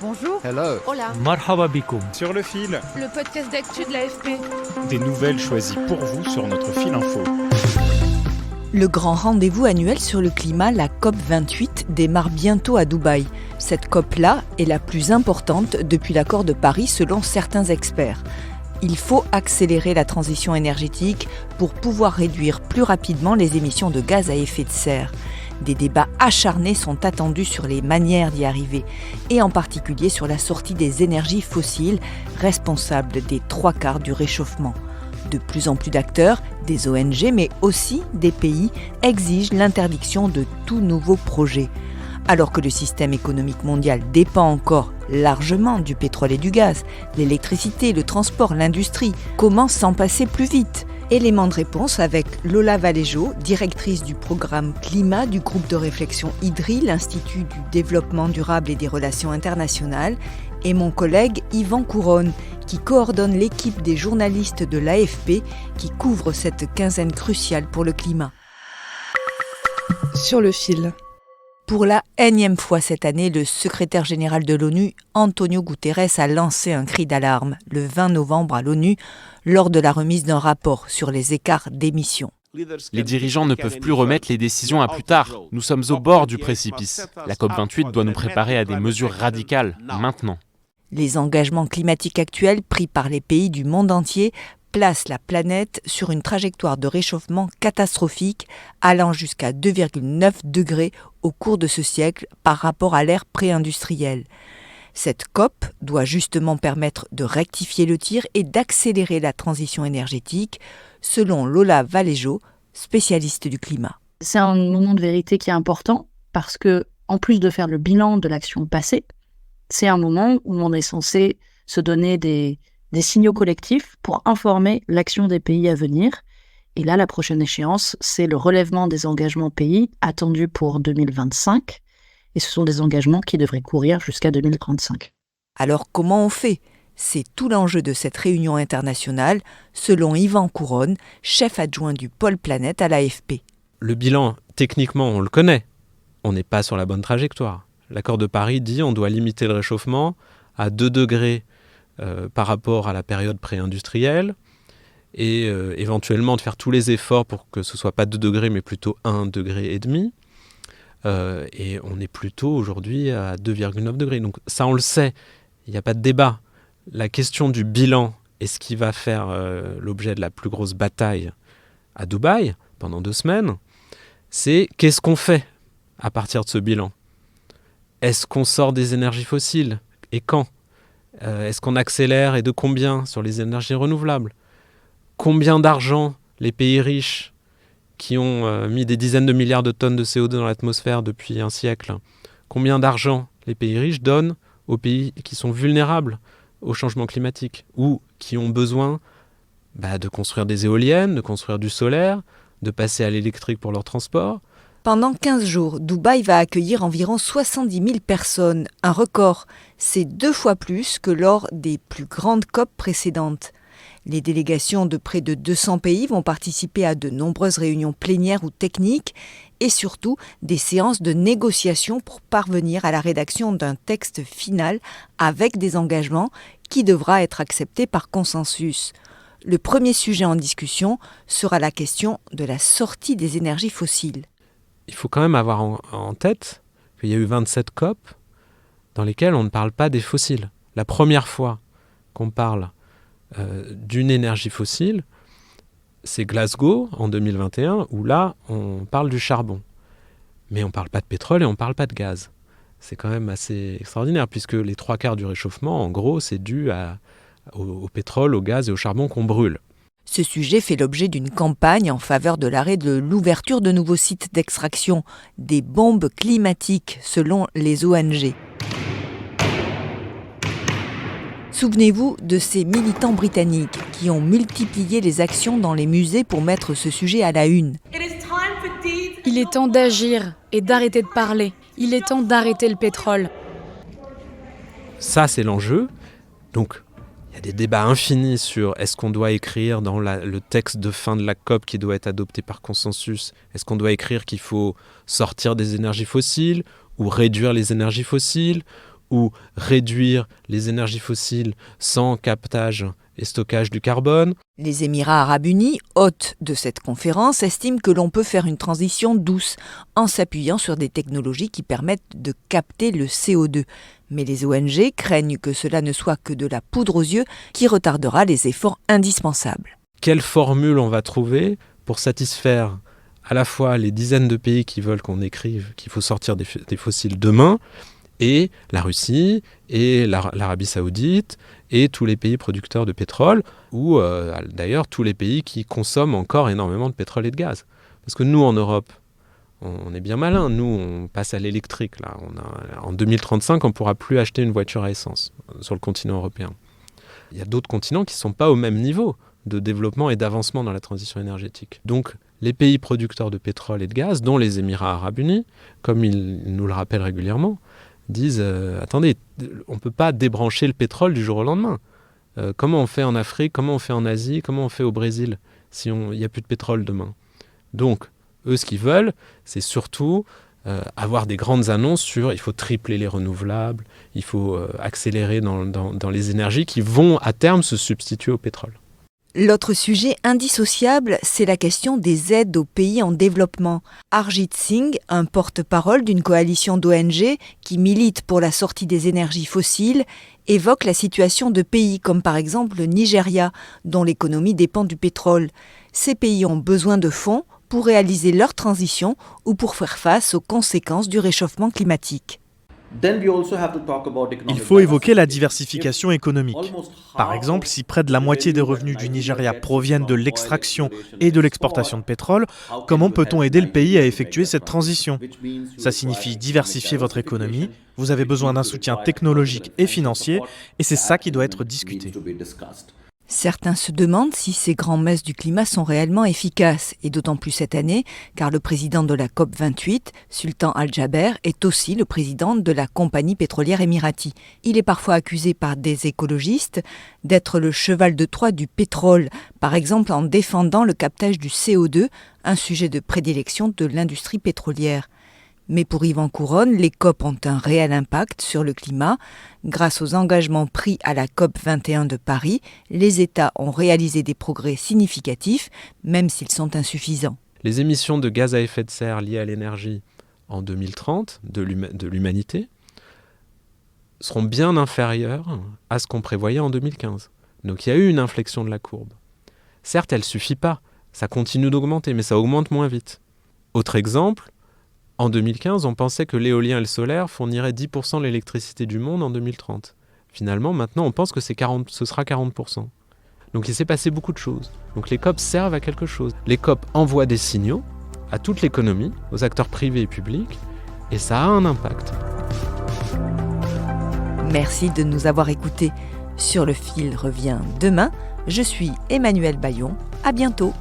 Bonjour. Hello. Hola. Marhaba bikoum. Sur le fil, Le podcast d'actu de l'AFP. des nouvelles choisies pour vous sur notre fil info. Le grand rendez-vous annuel sur le climat, la COP28, démarre bientôt à Dubaï. Cette COP-là est la plus importante depuis l'accord de Paris selon certains experts. Il faut accélérer la transition énergétique pour pouvoir réduire plus rapidement les émissions de gaz à effet de serre. Des débats acharnés sont attendus sur les manières d'y arriver, et en particulier sur la sortie des énergies fossiles, responsables des 3/4 du réchauffement. De plus en plus d'acteurs, des ONG, mais aussi des pays, exigent l'interdiction de tout nouveau projet. Alors que le système économique mondial dépend encore largement du pétrole et du gaz, l'électricité, le transport, l'industrie, comment s'en passer plus vite ? Élément de réponse avec Lola Valéjo, directrice du programme Climat du groupe de réflexion IDRI, l'Institut du développement durable et des relations internationales, et mon collègue Yvan Couronne, qui coordonne l'équipe des journalistes de l'AFP qui couvre cette quinzaine cruciale pour le climat. Sur le fil. Pour la énième fois cette année, le secrétaire général de l'ONU, Antonio Guterres, a lancé un cri d'alarme le 20 novembre à l'ONU lors de la remise d'un rapport sur les écarts d'émissions. Les dirigeants ne peuvent plus remettre les décisions à plus tard. Nous sommes au bord du précipice. La COP28 doit nous préparer à des mesures radicales, maintenant. Les engagements climatiques actuels pris par les pays du monde entier placent la planète sur une trajectoire de réchauffement catastrophique allant jusqu'à 2,9 degrés au cours de ce siècle par rapport à l'ère pré-industrielle. Cette COP doit justement permettre de rectifier le tir et d'accélérer la transition énergétique, selon Lola Valéjo, spécialiste du climat. C'est un moment de vérité qui est important parce que, en plus de faire le bilan de l'action passée, c'est un moment où on est censé se donner des signaux collectifs pour informer l'action des pays à venir. Et là, la prochaine échéance, c'est le relèvement des engagements pays attendus pour 2025. Et ce sont des engagements qui devraient courir jusqu'à 2035. Alors comment on fait ? C'est tout l'enjeu de cette réunion internationale, selon Yvan Couronne, chef adjoint du pôle planète à l'AFP. Le bilan, techniquement, on le connaît. On n'est pas sur la bonne trajectoire. L'accord de Paris dit qu'on doit limiter le réchauffement à 2 degrés par rapport à la période pré-industrielle et éventuellement de faire tous les efforts pour que ce ne soit pas 2 degrés mais plutôt 1,5 degré. Et on est plutôt aujourd'hui à 2,9 degrés. Donc ça, on le sait, il n'y a pas de débat. La question du bilan est ce qui va faire l'objet de la plus grosse bataille à Dubaï pendant 2 semaines. C'est qu'est-ce qu'on fait à partir de ce bilan ? Est-ce qu'on sort des énergies fossiles ? Et quand ? Est-ce qu'on accélère et de combien sur les énergies renouvelables ? Combien d'argent les pays riches qui ont mis des dizaines de milliards de tonnes de CO2 dans l'atmosphère depuis un siècle, combien d'argent les pays riches donnent aux pays qui sont vulnérables au changement climatique ou qui ont besoin de construire des éoliennes, de construire du solaire, de passer à l'électrique pour leur transport ? Pendant 15 jours, Dubaï va accueillir environ 70 000 personnes, un record. C'est 2 fois plus que lors des plus grandes COP précédentes. Les délégations de près de 200 pays vont participer à de nombreuses réunions plénières ou techniques et surtout des séances de négociation pour parvenir à la rédaction d'un texte final avec des engagements qui devra être accepté par consensus. Le premier sujet en discussion sera la question de la sortie des énergies fossiles. Il faut quand même avoir en tête qu'il y a eu 27 COP dans lesquelles on ne parle pas des fossiles. La première fois qu'on parle d'une énergie fossile, c'est Glasgow en 2021, où là, on parle du charbon. Mais on ne parle pas de pétrole et on ne parle pas de gaz. C'est quand même assez extraordinaire, puisque les 3/4 du réchauffement, en gros, c'est dû au pétrole, au gaz et au charbon qu'on brûle. Ce sujet fait l'objet d'une campagne en faveur de l'arrêt de l'ouverture de nouveaux sites d'extraction, des bombes climatiques selon les ONG. Souvenez-vous de ces militants britanniques qui ont multiplié les actions dans les musées pour mettre ce sujet à la une. Il est temps d'agir et d'arrêter de parler. Il est temps d'arrêter le pétrole. Ça, c'est l'enjeu. Donc, il y a des débats infinis sur est-ce qu'on doit écrire dans le texte de fin de la COP qui doit être adopté par consensus, est-ce qu'on doit écrire qu'il faut sortir des énergies fossiles ou réduire les énergies fossiles ou réduire les énergies fossiles sans captage et stockage du carbone. Les Émirats arabes unis, hôtes de cette conférence, estiment que l'on peut faire une transition douce en s'appuyant sur des technologies qui permettent de capter le CO2. Mais les ONG craignent que cela ne soit que de la poudre aux yeux qui retardera les efforts indispensables. Quelle formule on va trouver pour satisfaire à la fois les dizaines de pays qui veulent qu'on écrive qu'il faut sortir des fossiles demain, et la Russie, et l'Arabie Saoudite, et tous les pays producteurs de pétrole, ou d'ailleurs tous les pays qui consomment encore énormément de pétrole et de gaz. Parce que nous, en Europe, on est bien malins. Nous, on passe à l'électrique. Là. En 2035, on ne pourra plus acheter une voiture à essence sur le continent européen. Il y a d'autres continents qui ne sont pas au même niveau de développement et d'avancement dans la transition énergétique. Donc, les pays producteurs de pétrole et de gaz, dont les Émirats arabes unis, comme ils nous le rappellent régulièrement, disent attendez, on ne peut pas débrancher le pétrole du jour au lendemain. Comment on fait en Afrique, comment on fait en Asie, comment on fait au Brésil si il n'y a plus de pétrole demain? Donc, eux, ce qu'ils veulent, c'est surtout avoir des grandes annonces sur il faut tripler les renouvelables, il faut accélérer dans les énergies qui vont à terme se substituer au pétrole. L'autre sujet indissociable, c'est la question des aides aux pays en développement. Harjit Singh, un porte-parole d'une coalition d'ONG qui milite pour la sortie des énergies fossiles, évoque la situation de pays comme par exemple le Nigeria, dont l'économie dépend du pétrole. Ces pays ont besoin de fonds pour réaliser leur transition ou pour faire face aux conséquences du réchauffement climatique. Il faut évoquer la diversification économique. Par exemple, si près de la moitié des revenus du Nigeria proviennent de l'extraction et de l'exportation de pétrole, comment peut-on aider le pays à effectuer cette transition? Ça signifie diversifier votre économie, vous avez besoin d'un soutien technologique et financier, et c'est ça qui doit être discuté. Certains se demandent si ces grands-messes du climat sont réellement efficaces, et d'autant plus cette année, car le président de la COP28, Sultan Al-Jaber, est aussi le président de la compagnie pétrolière émirati. Il est parfois accusé par des écologistes d'être le cheval de Troie du pétrole, par exemple en défendant le captage du CO2, un sujet de prédilection de l'industrie pétrolière. Mais pour Yvan Couronne, les COP ont un réel impact sur le climat. Grâce aux engagements pris à la COP 21 de Paris, les États ont réalisé des progrès significatifs, même s'ils sont insuffisants. Les émissions de gaz à effet de serre liées à l'énergie en 2030 de l'humanité seront bien inférieures à ce qu'on prévoyait en 2015. Donc il y a eu une inflexion de la courbe. Certes, elle ne suffit pas, ça continue d'augmenter, mais ça augmente moins vite. Autre exemple, en 2015, on pensait que l'éolien et le solaire fourniraient 10% de l'électricité du monde en 2030. Finalement, maintenant, on pense que ce sera 40%. Donc il s'est passé beaucoup de choses. Donc les COP servent à quelque chose. Les COP envoient des signaux à toute l'économie, aux acteurs privés et publics, et ça a un impact. Merci de nous avoir écoutés. Sur le fil revient demain. Je suis Emmanuelle Bayon. À bientôt.